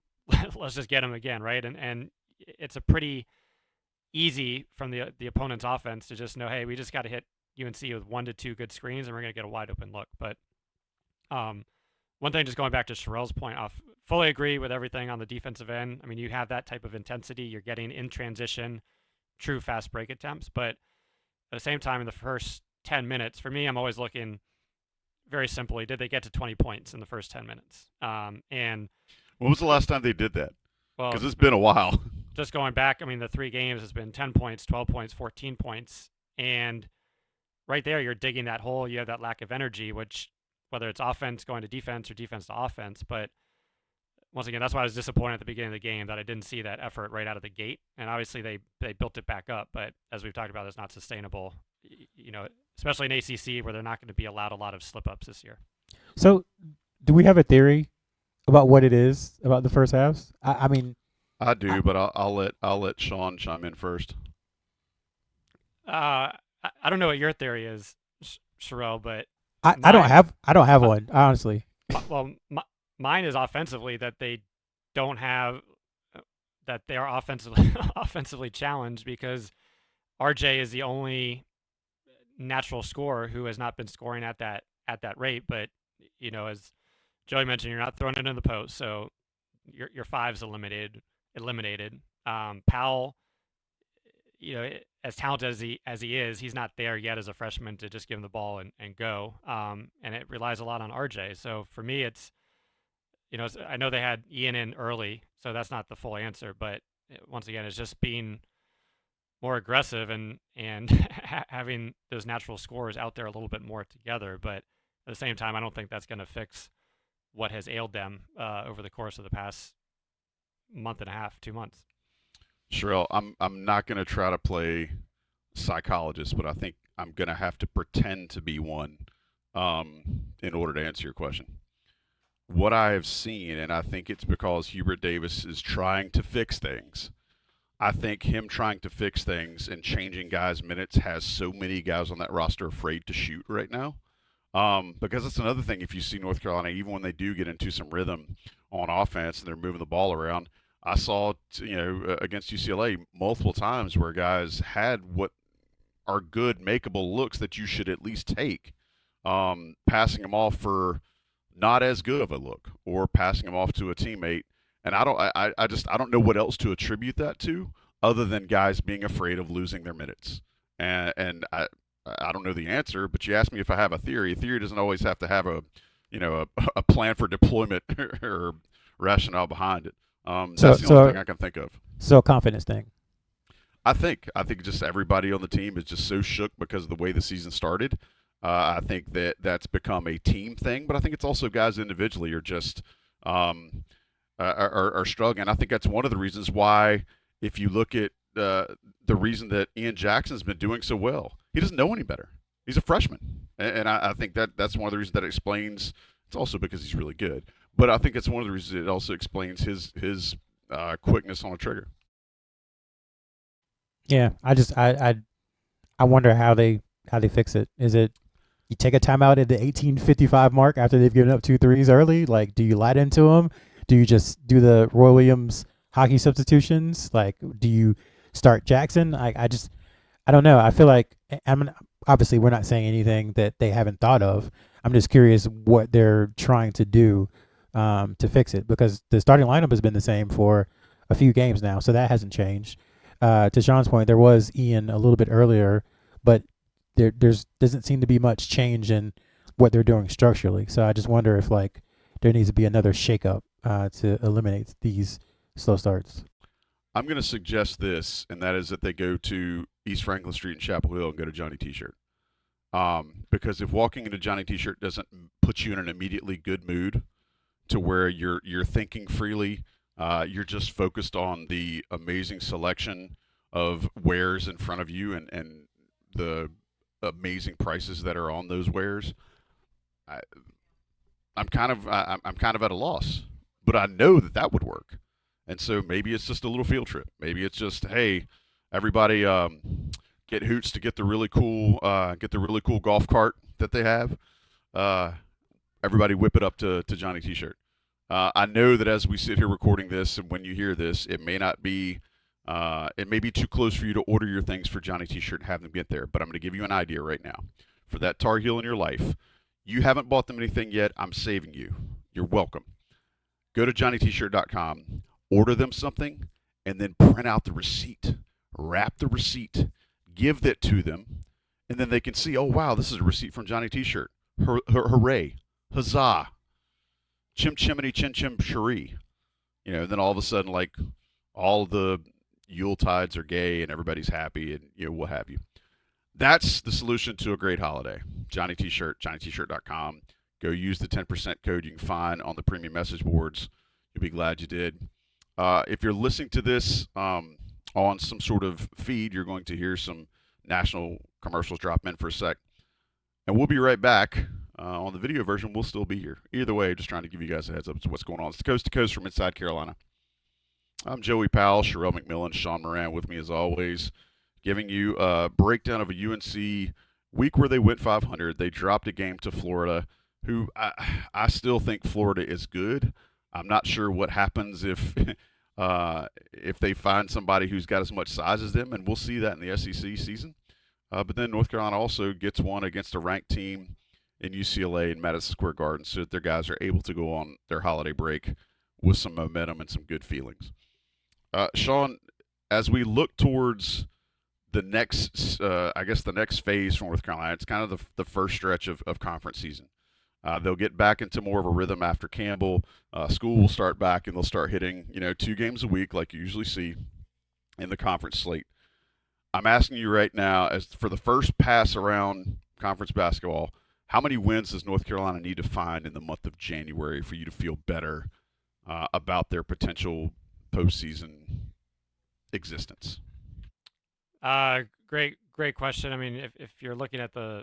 Let's just get him again, right? And it's a pretty easy from the opponent's offense to just know, hey, we just got to hit UNC with 1 to 2 good screens and we're going to get a wide open look. But one thing, just going back to Sherrell's point, I fully agree with everything on the defensive end. I mean, you have that type of intensity. You're getting in transition, true fast break attempts. But at the same time, in the first 10 minutes, for me, I'm always looking very simply, did they get to 20 points in the first 10 minutes? And when was the last time they did that? Well, because it's been a while. Just going back, I mean, the 3 games has been 10 points, 12 points, 14 points. And right there, you're digging that hole. You have that lack of energy, which, whether it's offense going to defense or defense to offense. But once again, that's why I was disappointed at the beginning of the game that I didn't see that effort right out of the gate. And obviously they built it back up. But as we've talked about, it's not sustainable, especially in ACC where they're not going to be allowed a lot of slip-ups this year. So do we have a theory about what it is about the first halves? I mean, I do, but I'll let Sean chime in first. I don't know what your theory is, Sherrell, but I mine, don't have my, one, honestly. mine is offensively that they don't have that they are offensively offensively challenged because RJ is the only natural scorer who has not been scoring at that rate. But as Joey mentioned, you're not throwing it in the post, so your five's eliminated. Powell, as talented as he is, he's not there yet as a freshman to just give him the ball and go. And it relies a lot on RJ. So for me, it's I know they had Ian in early, so that's not the full answer. But once again, it's just being more aggressive and having those natural scorers out there a little bit more together. But at the same time, I don't think that's going to fix what has ailed them over the course of the past month and a half, 2 months. Sherrell, I'm not going to try to play psychologist, but I think I'm going to have to pretend to be one in order to answer your question. What I have seen, and I think it's because Hubert Davis is trying to fix things. I think him trying to fix things and changing guys' minutes has so many guys on that roster afraid to shoot right now. Because that's another thing. If you see North Carolina, even when they do get into some rhythm on offense and they're moving the ball around, I saw against UCLA multiple times where guys had what are good makeable looks that you should at least take, passing them off for not as good of a look or passing them off to a teammate. And I don't know what else to attribute that to other than guys being afraid of losing their minutes. And I don't know the answer, but you asked me if I have a theory. A theory doesn't always have to have a plan for deployment or rationale behind it. So That's the only thing I can think of. so confidence thing. I think just everybody on the team is just so shook because of the way the season started. I think that's become a team thing, but I think it's also guys individually are just are struggling. I think that's one of the reasons why, if you look at the reason that Ian Jackson's been doing so well, he doesn't know any better. He's a freshman, and I think that's one of the reasons that explains. It's also because he's really good, but I think it's one of the reasons it also explains his quickness on a trigger. Yeah, I wonder how they fix it. Is it you take a timeout at the 18:55 mark after they've given up two threes early? Like, do you light into them? Do you just do the Roy Williams hockey substitutions? Like, do you start Jackson? I don't know. I feel like obviously we're not saying anything that they haven't thought of. I'm just curious what they're trying to do to fix it, because the starting lineup has been the same for a few games now, so that hasn't changed. To Sean's point, there was Ian a little bit earlier, but there's doesn't seem to be much change in what they're doing structurally. So I just wonder if there needs to be another shakeup to eliminate these slow starts. I'm going to suggest this, and that is that they go to East Franklin Street in Chapel Hill and go to Johnny T-shirt. Because if walking into Johnny T-shirt doesn't put you in an immediately good mood to where you're thinking freely, you're just focused on the amazing selection of wares in front of you and the amazing prices that are on those wares. I'm kind of at a loss, but I know that would work. And so maybe it's just a little field trip. Maybe it's just, hey, everybody get Hoots to get the really cool golf cart that they have. Everybody whip it up to Johnny T-shirt. I know that as we sit here recording this, and when you hear this, it may be too close for you to order your things for Johnny T-shirt and have them get there. But I'm going to give you an idea right now. For that Tar Heel in your life, you haven't bought them anything yet. I'm saving you. You're welcome. Go to JohnnyT-shirt.com, order them something, and then print out the receipt. Wrap the receipt. Give that to them, and then they can see, oh, wow, this is a receipt from Johnny T-shirt. Hooray. Huzzah. Chim chimney chin chim cherie. And then all of a sudden, all the Yuletides are gay and everybody's happy and, what have you. That's the solution to a great holiday. Johnny T-shirt, JohnnyT-shirt.com. Go use the 10% code you can find on the premium message boards. You'll be glad you did. If you're listening to this on some sort of feed, you're going to hear some national commercials drop in for a sec. And we'll be right back. On the video version, we'll still be here. Either way, just trying to give you guys a heads up to what's going on. It's Coast to Coast from inside Carolina. I'm Joey Powell, Sherrell McMillan, Sean Moran with me as always. giving you a breakdown of a UNC week where they went 500. They dropped a game to Florida, who I still think Florida is good. I'm not sure what happens if they find somebody who's got as much size as them, and we'll see that in the SEC season. But then North Carolina also gets one against a ranked team in UCLA in Madison Square Garden, so that their guys are able to go on their holiday break with some momentum and some good feelings. Sean, as we look towards the next, I guess the next phase for North Carolina, it's kind of the first stretch of conference season. They'll get back into more of a rhythm after Campbell. School will start back, and they'll start hitting 2 games a week like you usually see in the conference slate. I'm asking you right now, as for the first pass around conference basketball, how many wins does North Carolina need to find in the month of January for you to feel better about their potential postseason existence? Great question. I mean, if you're looking at the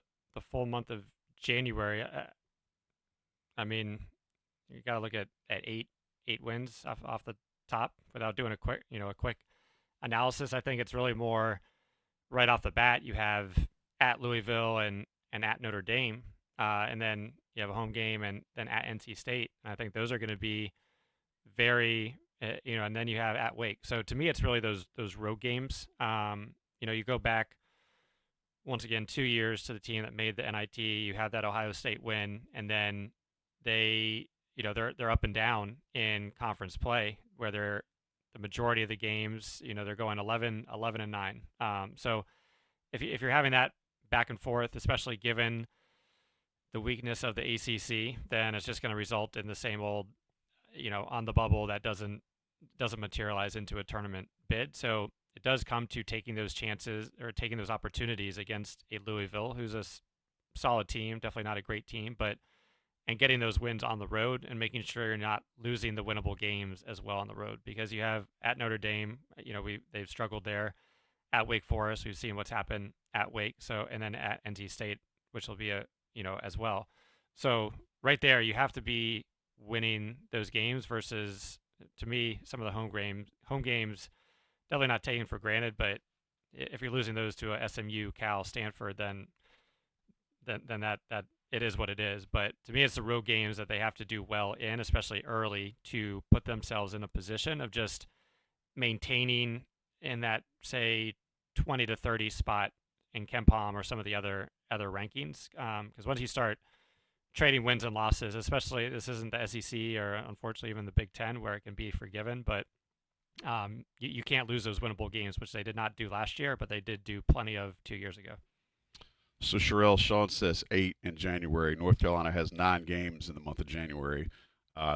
full month of January, I mean, you got to look at eight wins off the top without doing a quick analysis. I think it's really more right off the bat. You have at Louisville and at Notre Dame, and then you have a home game and then at NC State. And I think those are going to be very, and then you have at Wake. So to me, it's really those road games. You go back once again 2 years to the team that made the NIT. You had that Ohio State win, and then they're up and down in conference play where they're the majority of the games, they're going 11 and 9. So if you're having that back and forth, especially given the weakness of the ACC, then it's just going to result in the same old, on the bubble that doesn't materialize into a tournament bid. So it does come to taking those chances or taking those opportunities against a Louisville, who's a solid team, definitely not a great team, and getting those wins on the road and making sure you're not losing the winnable games as well on the road, because you have at Notre Dame, they've struggled there. At Wake Forest, we've seen what's happened at Wake. So, and then at NC State, which will be as well. So right there, you have to be winning those games versus, to me, some of the home games, definitely not taken for granted. But if you're losing those to a SMU, Cal, Stanford, then that it is what it is. But to me, it's the road games that they have to do well in, especially early, to put themselves in a position of just maintaining in that, say, 20 to 30 spot in KenPom or some of the other rankings. Because once you start trading wins and losses, especially this isn't the SEC or unfortunately even the Big Ten where it can be forgiven, but you can't lose those winnable games, which they did not do last year, but they did do plenty of 2 years ago. So, Sherrell, Sean says 8 in January. North Carolina has 9 games in the month of January.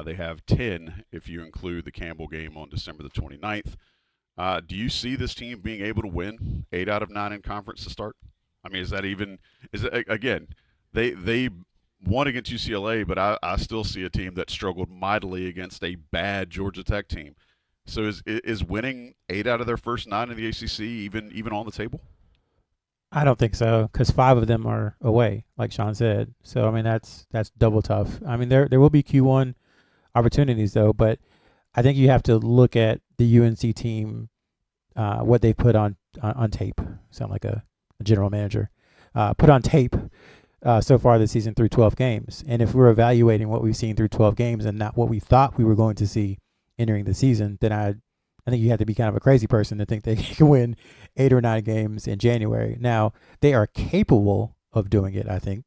They have 10 if you include the Campbell game on December the 29th. Do you see this team being able to win 8 out of 9 in conference to start? I mean, again, they won against UCLA, but I still see a team that struggled mightily against a bad Georgia Tech team. So is winning 8 out of their first 9 in the ACC even on the table? I don't think so, because 5 of them are away, like Sean said. So I mean, that's double tough. I mean, there will be Q1 opportunities though, but I think you have to look at the UNC team, what they put on tape. Sound like a general manager. Put on tape so far this season through 12 games. And if we're evaluating what we've seen through 12 games and not what we thought we were going to see entering the season, then I think you have to be kind of a crazy person to think they can win 8 or 9 games in January. Now, they are capable of doing it, I think,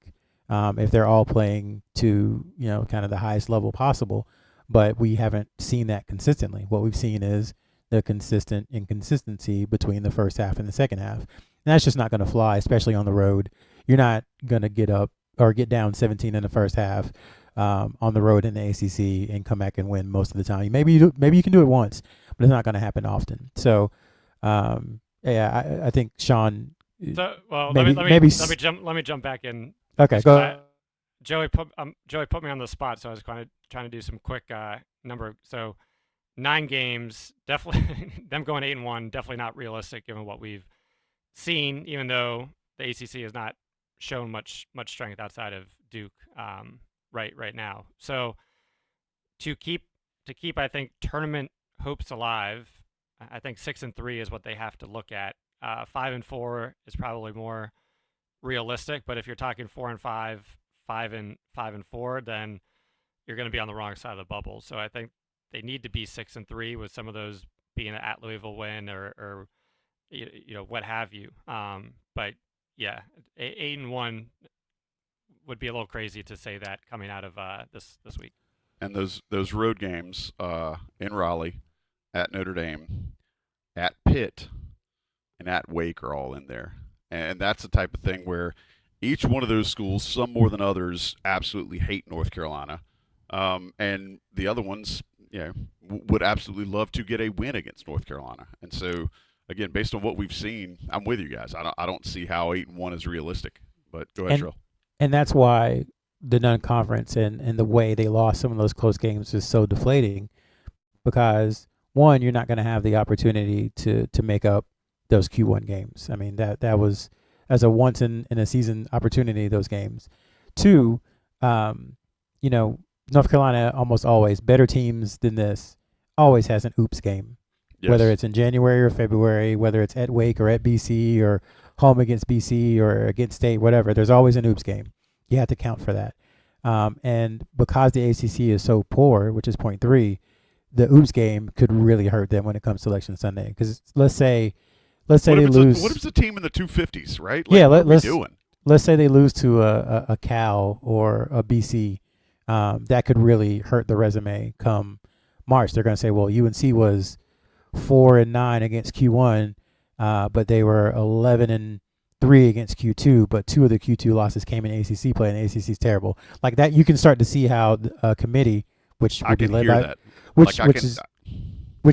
if they're all playing to, kind of the highest level possible. But we haven't seen that consistently. What we've seen is the consistent inconsistency between the first half and the second half. And that's just not going to fly, especially on the road. You're not going to get up or get down 17 in the first half on the road in the ACC and come back and win most of the time. Maybe you can do it once, but it's not going to happen often. So, I think Sean. So, well, maybe, let me jump back in. Okay, go. Joey put me on the spot, so I was kind of trying to do some quick number. So 9 games, definitely them going 8-1, definitely not realistic given what we've seen. Even though the ACC has not shown much strength outside of Duke right now. So to keep I think tournament hopes alive, I think 6-3 is what they have to look at 5-4 is probably more realistic. But if you're talking 4-5, 5-4, then you're going to be on the wrong side of the bubble. So I think they need to be 6-3 with some of those being an at Louisville win or what have you. But yeah, 8-1 would be a little crazy to say that coming out of this week. And those road games in Raleigh, at Notre Dame, at Pitt, and at Wake are all in there. And that's the type of thing where each one of those schools, some more than others, absolutely hate North Carolina. And the other ones, would absolutely love to get a win against North Carolina. And so, again, based on what we've seen, I'm with you guys. I don't see how 8-1 is realistic. But go ahead, Sherrell. And that's why the non-conference and the way they lost some of those close games is so deflating, because one, you're not going to have the opportunity to make up those Q1 games. I mean, that was as a once in a season opportunity, those games. Two, North Carolina almost always, better teams than this, always has an oops game. Yes. Whether it's in January or February, whether it's at Wake or at BC or home against BC or against State, whatever, there's always an oops game. You have to count for that. And because the ACC is so poor, which is 0.3, the oops game could really hurt them when it comes to Election Sunday. Because let's say they lose. What if it's a team in the 250s, right? Let's say they lose to a Cal or a BC. That could really hurt the resume come March. They're going to say, well, UNC was 4-9 against Q1, but they were 11-3 against Q2. But 2 of the Q2 losses came in ACC play, and the ACC is terrible. Like that, you can start to see how a committee, which would be led by, which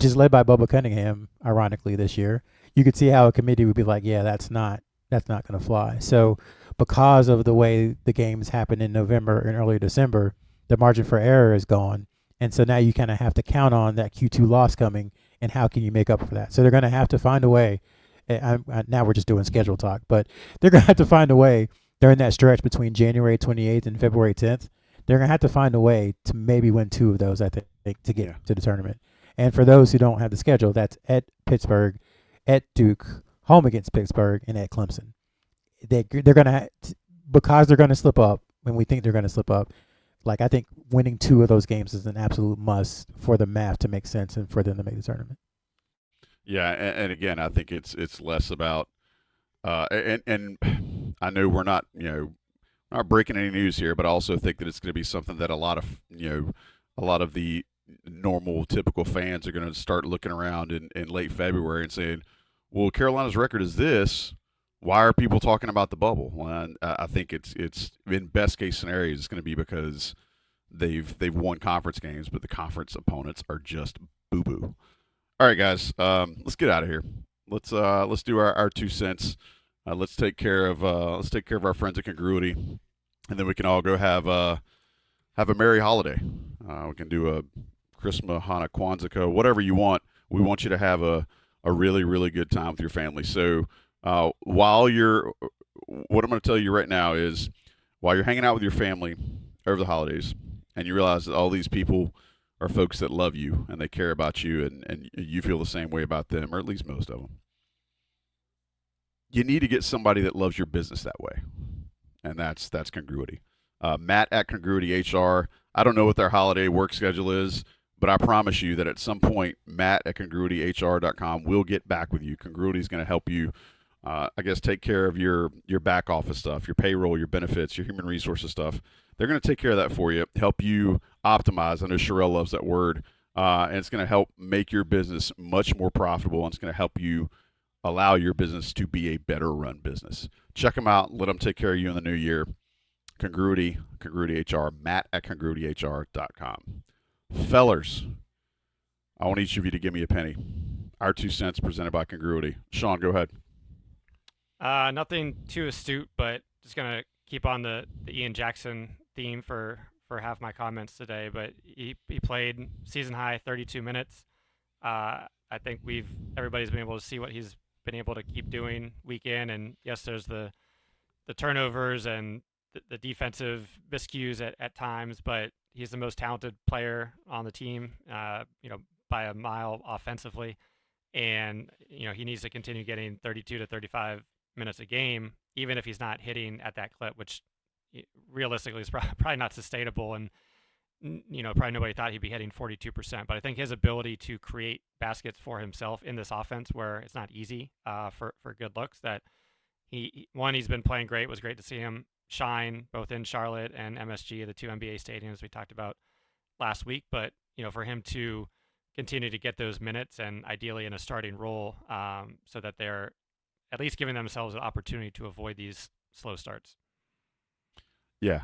is led by Bubba Cunningham, ironically this year, you could see how a committee would be like, yeah, that's not going to fly. So because of the way the games happen in November and early December, the margin for error is gone. And so now you kind of have to count on that Q2 loss coming, and how can you make up for that? So they're going to have to find a way. Now we're just doing schedule talk, but they're going to have to find a way during that stretch between January 28th and February 10th. They're going to have to find a way to maybe win 2 of those, I think, to get to the tournament. And for those who don't have the schedule, that's at Pittsburgh, at Duke, home against Pittsburgh, and at Clemson. They're going to because they're going to slip up, and we think they're going to slip up. Like, I think winning 2 of those games is an absolute must for the math to make sense and for them to make the tournament. Yeah, and again, I think it's less about and I know we're not not breaking any news here, but I also think that it's going to be something that a lot of the normal, typical fans are going to start looking around in late February and saying, well, Carolina's record is this. Why are people talking about the bubble? Well, I think it's in best case scenarios, it's going to be because they've won conference games, but the conference opponents are just boo boo. All right, guys, let's get out of here. Let's do our 2 cents. Let's take care of our friends at Congruity, and then we can all go have a merry holiday. We can do a Christmas, Hanukkah, Kwanzaa, whatever you want. We want you to have a really, really good time with your family. So what I'm going to tell you right now is, while you're hanging out with your family over the holidays, and you realize that all these people are folks that love you and they care about you, and you feel the same way about them, or at least most of them, you need to get somebody that loves your business that way, and that's Congruity. Matt at Congruity HR. I don't know what their holiday work schedule is, but I promise you that at some point, Matt at congruityhr.com will get back with you. Congruity is going to help you, take care of your back office stuff, your payroll, your benefits, your human resources stuff. They're going to take care of that for you, help you optimize. I know Sherrell loves that word. And it's going to help make your business much more profitable, and it's going to help you allow your business to be a better run business. Check them out. Let them take care of you in the new year. Congruity HR, Matt at congruityhr.com. Fellers, I want each of you to give me a penny. Our 2 cents presented by Congruity. Sean, go ahead. Nothing too astute, but just going to keep on the Ian Jackson theme for half my comments today. But he played season high 32 minutes. I think everybody's been able to see what he's been able to keep doing week in. And yes, there's the turnovers and the defensive miscues at times, but he's the most talented player on the team, by a mile offensively. and he needs to continue getting 32 to 35 minutes a game, even if he's not hitting at that clip, which realistically is probably not sustainable. And probably nobody thought he'd be hitting 42%. But I think his ability to create baskets for himself in this offense, where it's not easy for good looks, that he's been playing great. It was great to see him shine both in Charlotte and MSG, the two NBA stadiums we talked about last week. But for him to continue to get those minutes and ideally in a starting role, so that they're at least giving themselves an opportunity to avoid these slow starts. Yeah,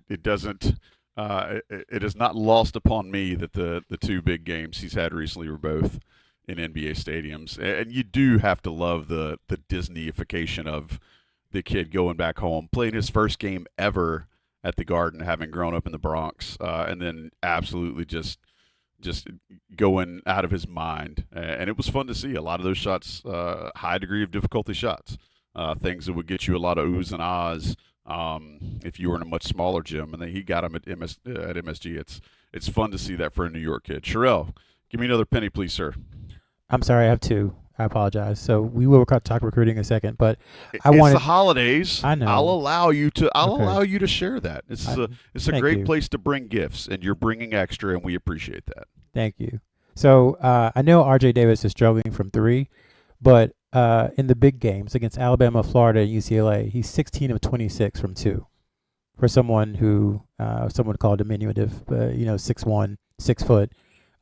it doesn't. It is not lost upon me that the two big games he's had recently were both in NBA stadiums, and you do have to love the Disneyification of the kid going back home, playing his first game ever at the Garden, having grown up in the Bronx, and then absolutely just going out of his mind. And it was fun to see a lot of those shots, high degree of difficulty shots, things that would get you a lot of oohs and ahs if you were in a much smaller gym. And then he got him at MSG. It's fun to see that for a New York kid. Sherrell, give me another penny, please, sir. I'm sorry, I have two. I apologize. So we will talk recruiting in a second, but It's the holidays. I know. I'll allow you to share that. It's a great place to bring gifts, and you're bringing extra, and we appreciate that. Thank you. So I know R.J. Davis is struggling from three, but in the big games against Alabama, Florida, and UCLA, he's 16 of 26 from two. For someone who someone called diminutive, 6'1", 6 foot.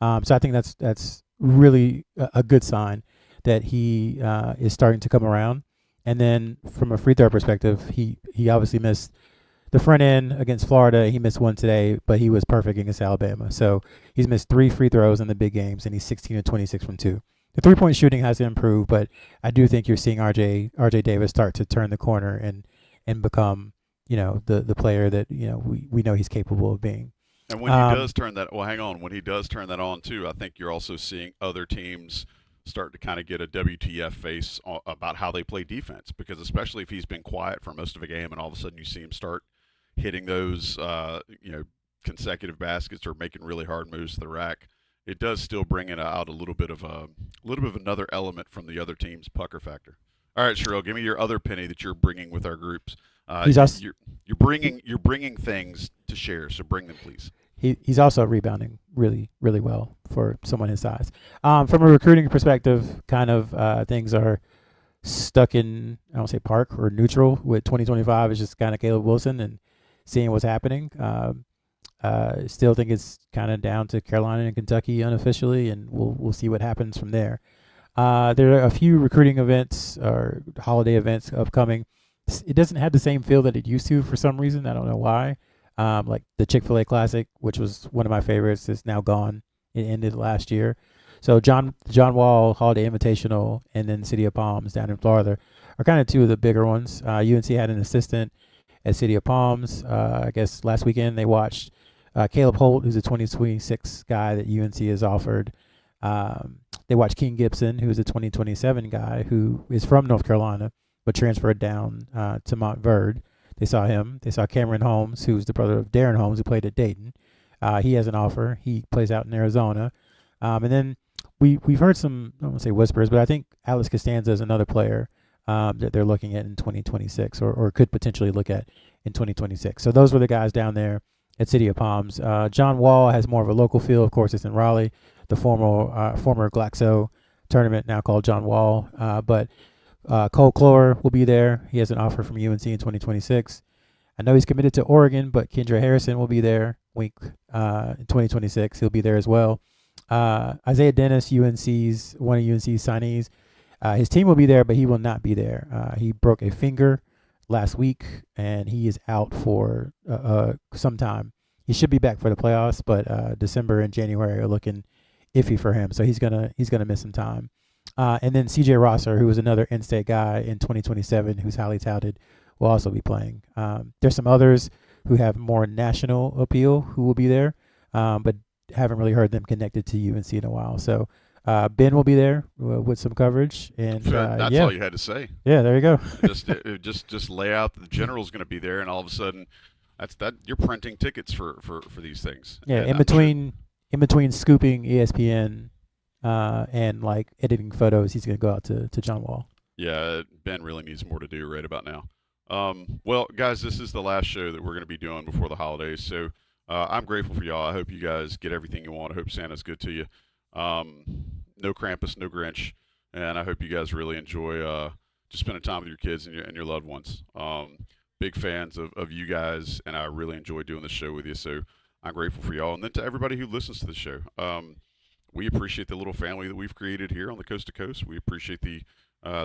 So I think that's really a good sign that he is starting to come around. And then from a free throw perspective, he obviously missed the front end against Florida. He missed one today, but he was perfect against Alabama. So he's missed 3 free throws in the big games, and he's 16 of 26 from two. The three-point shooting has to improve, but I do think you're seeing RJ Davis start to turn the corner and become, the player that we know he's capable of being. And when he does turn that, when he does turn that on too, I think you're also seeing other teams start to kind of get a WTF face about how they play defense, because especially if he's been quiet for most of a game and all of a sudden you see him start hitting those consecutive baskets or making really hard moves to the rack, it does still bring it out a little bit of another element from the other team's pucker factor. All right, Sherrell, give me your other penny that you're bringing with our groups. You're bringing things to share, so bring them, please. He's also rebounding really, really well for someone his size. From a recruiting perspective, kind of things are stuck in, I don't say park or neutral with 2025. It's just kind of Caleb Wilson and seeing what's happening. Still think it's kind of down to Carolina and Kentucky unofficially, and we'll see what happens from there. There are a few recruiting events or holiday events upcoming. It doesn't have the same feel that it used to for some reason. I don't know why. Like the Chick-fil-A Classic, which was one of my favorites, is now gone. It ended last year. So John Wall Holiday Invitational and then City of Palms down in Florida are kind of two of the bigger ones. UNC had an assistant at City of Palms. I guess last weekend they watched Caleb Holt, who's a 2026 guy that UNC has offered. They watched King Gibson, who's a 2027 guy who is from North Carolina but transferred down to Montverde. They saw him. They saw Cameron Holmes, who's the brother of Darren Holmes, who played at Dayton. He has an offer. He plays out in Arizona. And then we've heard some, I don't want to say whispers, but I think Alex Costanza is another player that they're looking at in 2026 or could potentially look at in 2026. So those were the guys down there at City of Palms. John Wall has more of a local feel. Of course, it's in Raleigh, the former Glaxo tournament, now called John Wall. But Cole Clore will be there. He has an offer from UNC in 2026. I know he's committed to Oregon, but Kendra Harrison will be there in 2026. He'll be there as well. Isaiah Dennis, one of UNC's signees. His team will be there, but he will not be there. He broke a finger last week, and he is out for some time. He should be back for the playoffs, but December and January are looking iffy for him, so he's gonna miss some time. And then C.J. Rosser, who is another in-state guy in 2027, who's highly touted, will also be playing. There's some others who have more national appeal who will be there, but haven't really heard them connected to UNC in a while. So Ben will be there with some coverage, and that's all you had to say. Yeah, there you go. just lay out the general's going to be there, and all of a sudden, you're printing tickets for these things. Yeah, and in between scooping ESPN and like editing photos, he's going to go out to John Wall. Yeah, Ben really needs more to do right about now. Well, guys, this is the last show that we're going to be doing before the holidays. So I'm grateful for y'all. I hope you guys get everything you want. I hope Santa's good to you. No Krampus, no Grinch, and I hope you guys really enjoy just spending time with your kids and your loved ones. Big fans of you guys, and I really enjoy doing this show with you. So I'm grateful for y'all, and then to everybody who listens to the show. We appreciate the little family that we've created here on the Coast to Coast. We appreciate the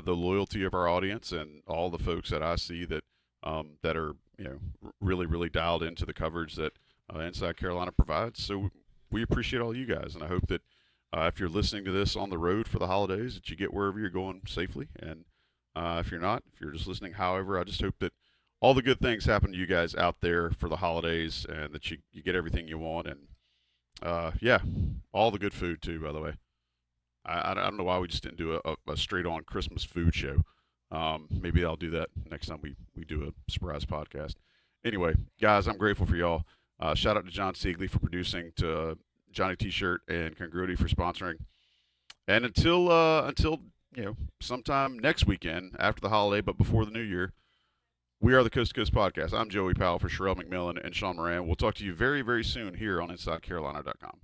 loyalty of our audience and all the folks that I see that that are really really dialed into the coverage that Inside Carolina provides. So we appreciate all you guys, and I hope that if you're listening to this on the road for the holidays, that you get wherever you're going safely. And if you're not, if you're just listening, however, I just hope that all the good things happen to you guys out there for the holidays, and that you get everything you want. And yeah, all the good food too, by the way. I don't know why we just didn't do a straight-on Christmas food show. Maybe I'll do that next time we do a surprise podcast. Anyway, guys, I'm grateful for y'all. Shout out to John Siegley for producing, to Johnny T-Shirt and Congruity for sponsoring. And until sometime next weekend after the holiday, but before the new year, we are the Coast to Coast Podcast. I'm Joey Powell for Sherrell, McMillan, and Sean Moran. We'll talk to you very, very soon here on InsideCarolina.com.